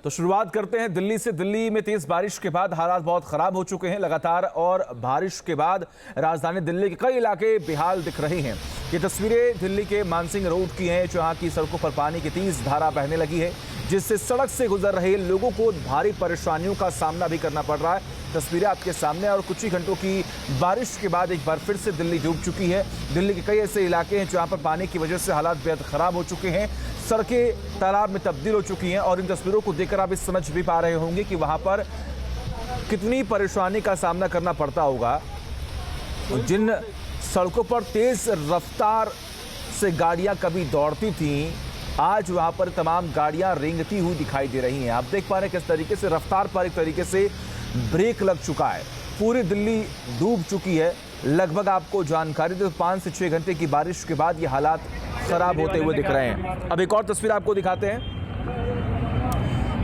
तो शुरुआत करते हैं दिल्ली से। दिल्ली में तेज बारिश के बाद हालात बहुत खराब हो चुके हैं लगातार, और बारिश के बाद राजधानी दिल्ली के कई इलाके बेहाल दिख रहे हैं। ये तस्वीरें दिल्ली के मानसिंह रोड की हैं, जहां की सड़कों पर पानी की तेज धारा बहने लगी है, जिससे सड़क से गुजर रहे लोगों को भारी परेशानियों का सामना भी करना पड़ रहा है। तस्वीरें आपके सामने, और कुछ ही घंटों की बारिश के बाद एक बार फिर से दिल्ली डूब चुकी है। दिल्ली के कई ऐसे इलाके हैं जहां पर पानी की वजह से हालात बेहद खराब हो चुके हैं, सड़कें तालाब में तब्दील हो चुकी हैं, और इन तस्वीरों को देखकर आप इस समझ भी पा रहे होंगे कि वहां पर कितनी परेशानी का सामना करना पड़ता होगा। जिन सड़कों पर तेज रफ्तार से गाड़ियां कभी दौड़ती थीं, आज वहां पर तमाम गाड़ियां रेंगती हुई दिखाई दे रही हैं। आप देख पा रहे हैं किस तरीके से रफ्तार पर एक तरीके से ब्रेक लग चुका है। पूरी दिल्ली डूब चुकी है। लगभग आपको जानकारी दे, 5 से 6 घंटे की बारिश के बाद ये हालात खराब होते हुए दिख रहे हैं। अब एक और तस्वीर आपको दिखाते हैं।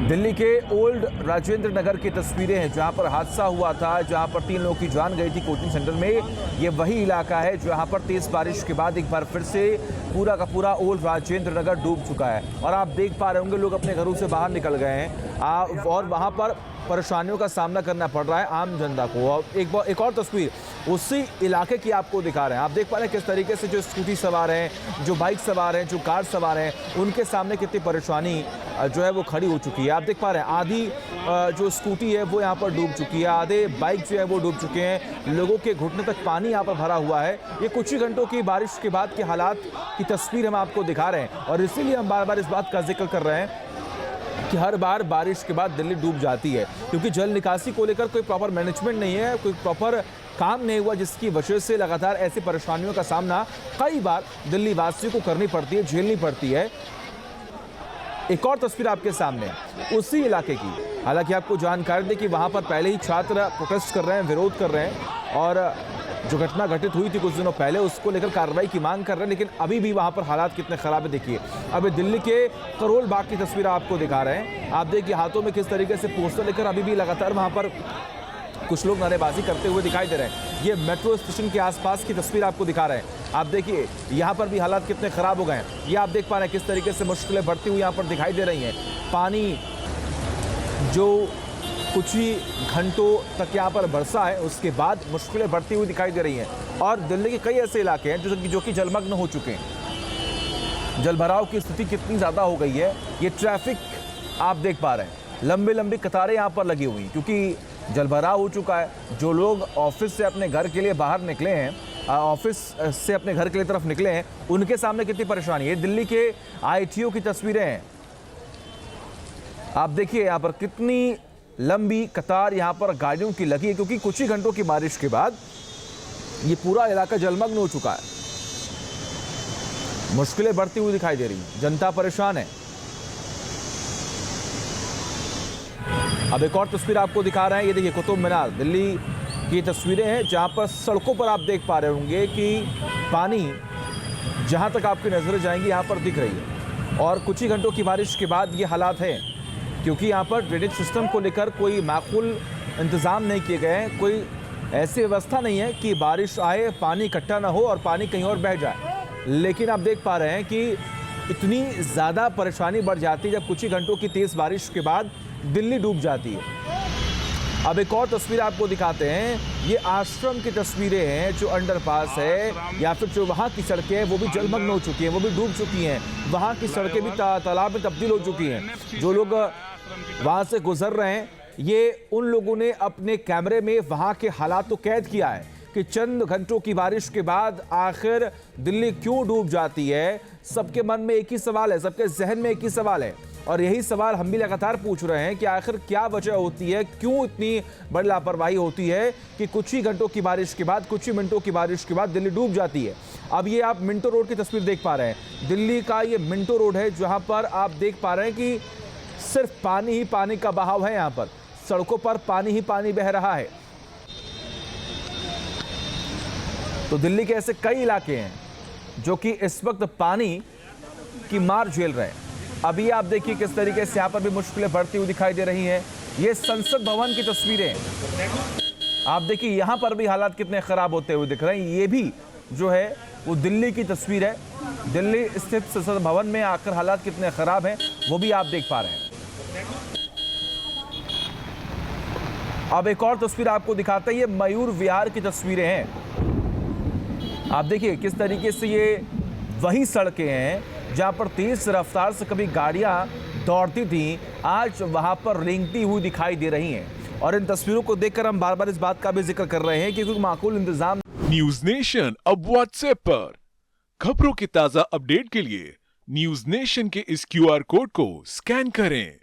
दिल्ली के ओल्ड राजेंद्र नगर की तस्वीरें हैं, जहां पर हादसा हुआ था, जहां पर 3 लोगों की जान गई थी कोचिंग सेंटर में। ये वही इलाका है जहां पर तेज बारिश के बाद एक बार फिर से पूरा का पूरा ओल्ड राजेंद्र नगर डूब चुका है। और आप देख पा रहे होंगे लोग अपने घरों से बाहर निकल गए हैं, और वहां पर परेशानियों का सामना करना पड़ रहा है आम जनता को। और एक और तस्वीर उसी इलाके की आपको दिखा रहे हैं। आप देख पा रहे हैं किस तरीके से जो स्कूटी सवार हैं, जो बाइक सवार हैं, जो कार सवार हैं, उनके सामने कितनी परेशानी जो है वो खड़ी हो चुकी है। आप देख पा रहे हैं आधी जो स्कूटी है वो यहाँ पर डूब चुकी है, आधे बाइक जो है वो डूब चुके हैं, लोगों के घुटने तक पानी यहाँ पर भरा हुआ है। ये कुछ ही घंटों की बारिश के बाद के हालात की तस्वीर हम आपको दिखा रहे हैं, और इसीलिए हम बार बार इस बात का जिक्र कर रहे हैं कि हर बार बारिश के बाद दिल्ली डूब जाती है, क्योंकि जल निकासी को लेकर कोई प्रॉपर मैनेजमेंट नहीं है, कोई प्रॉपर काम नहीं हुआ, जिसकी वजह से लगातार ऐसी परेशानियों का सामना कई बार दिल्ली वासियों को करनी पड़ती है, झेलनी पड़ती है। एक और तस्वीर आपके सामने उसी इलाके की। हालांकि आपको जानकारी दें कि वहां पर पहले ही छात्र प्रोटेस्ट कर रहे हैं, विरोध कर रहे हैं, और जो घटना घटित हुई थी कुछ दिनों पहले उसको लेकर कार्रवाई की मांग कर रहे हैं। लेकिन अभी भी वहां पर हालात कितने खराब है देखिए। अभी दिल्ली के करोल बाग की तस्वीर आपको दिखा रहे हैं। आप देखिए हाथों में किस तरीके से पोस्टर लेकर अभी भी लगातार वहां पर कुछ लोग नारेबाजी करते हुए दिखाई दे रहे हैं। ये मेट्रो स्टेशन के आसपास की तस्वीर आपको दिखा रहे हैं। आप देखिए यहाँ पर भी हालात कितने खराब हो गए हैं। ये आप देख पा रहे हैं किस तरीके से मुश्किलें बढ़ती हुई यहाँ पर दिखाई दे रही हैं। पानी जो कुछ ही घंटों तक यहाँ पर बरसा है, उसके बाद मुश्किलें बढ़ती हुई दिखाई दे रही हैं। और दिल्ली के कई ऐसे इलाके हैं जो कि जलमग्न हो चुके हैं। जलभराव की स्थिति कितनी ज़्यादा हो गई है, ये ट्रैफिक आप देख पा रहे हैं। लंबी लंबी कतारें यहाँ पर लगी हुई, क्योंकि जलभराव हो चुका है। जो लोग ऑफिस से अपने घर के लिए बाहर निकले हैं, ऑफिस से अपने घर के लिए तरफ निकले हैं, उनके सामने कितनी परेशानी है। दिल्ली के ITO की तस्वीरें हैं। आप देखिए यहाँ पर कितनी लंबी कतार यहाँ पर गाड़ियों की लगी है, क्योंकि कुछ ही घंटों की बारिश के बाद ये पूरा इलाका जलमग्न हो चुका है। मुश्किलें बढ़ती हुई दिखाई दे रही हैं, जनता परेशान है। अब एक और तस्वीर आपको दिखा रहे हैं। ये देखिए कुतुब मीनार, दिल्ली की तस्वीरें हैं, जहां पर सड़कों पर आप देख पा रहे होंगे कि पानी जहां तक आपकी नजरें जाएंगी यहाँ पर दिख रही है। और कुछ ही घंटों की बारिश के बाद ये हालात हैं, क्योंकि यहाँ पर ड्रेनेज सिस्टम को लेकर कोई माकूल इंतज़ाम नहीं किए गए हैं। कोई ऐसी व्यवस्था नहीं है कि बारिश आए, पानी इकट्ठा ना हो और पानी कहीं और बह जाए। लेकिन आप देख पा रहे हैं कि इतनी ज़्यादा परेशानी बढ़ जाती है जब कुछ ही घंटों की तेज़ बारिश के बाद दिल्ली डूब जाती है। अब एक और तस्वीर आपको दिखाते हैं। ये आश्रम की तस्वीरें हैं, जो अंडरपास है या फिर जो वहाँ की सड़कें हैं वो भी जलमग्न हो चुकी हैं, वो भी डूब चुकी हैं। वहाँ की सड़कें भी तालाब में तब्दील हो चुकी हैं। जो लोग वहाँ से गुजर रहे हैं, ये उन लोगों ने अपने कैमरे में वहाँ के हालात को कैद किया है कि चंद घंटों की बारिश के बाद आखिर दिल्ली क्यों डूब जाती है। सबके मन में एक ही सवाल है, सबके जहन में एक ही सवाल है, और यही सवाल हम भी लगातार पूछ रहे हैं कि आखिर क्या वजह होती है, क्यों इतनी बड़ी लापरवाही होती है कि कुछ ही घंटों की बारिश के बाद, कुछ ही मिनटों की बारिश के बाद दिल्ली डूब जाती है। अब ये आप मिंटो रोड की तस्वीर देख पा रहे हैं। दिल्ली का ये मिंटो रोड है, जहां पर आप देख पा रहे हैं कि सिर्फ पानी ही पानी का बहाव है। यहाँ पर सड़कों पर पानी ही पानी बह रहा है। तो दिल्ली के ऐसे कई इलाके हैं जो कि इस वक्त पानी की मार झेल रहे हैं। अभी आप देखिए किस तरीके से यहाँ पर भी मुश्किलें बढ़ती हुई दिखाई दे रही हैं। ये संसद भवन की तस्वीरें, आप देखिए यहाँ पर भी हालात कितने खराब होते हुए दिख रहे हैं। ये भी जो है वो दिल्ली की तस्वीर है। दिल्ली स्थित संसद भवन में आकर हालात कितने खराब हैं वो भी आप देख पा रहे हैं। अब एक और तस्वीर आपको दिखाते हैं, ये मयूर विहार की तस्वीरें हैं। आप देखिए किस तरीके से ये वही सड़कें हैं जहां पर तेज रफ्तार से कभी गाड़ियां दौड़ती थी, आज वहां पर रेंगती हुई दिखाई दे रही हैं। और इन तस्वीरों को देखकर हम बार बार इस बात का भी जिक्र कर रहे हैं कि कोई माकूल इंतजाम। न्यूज नेशन अब व्हाट्सएप पर खबरों के ताजा अपडेट के लिए न्यूज नेशन के इस क्यूआर कोड को स्कैन करें।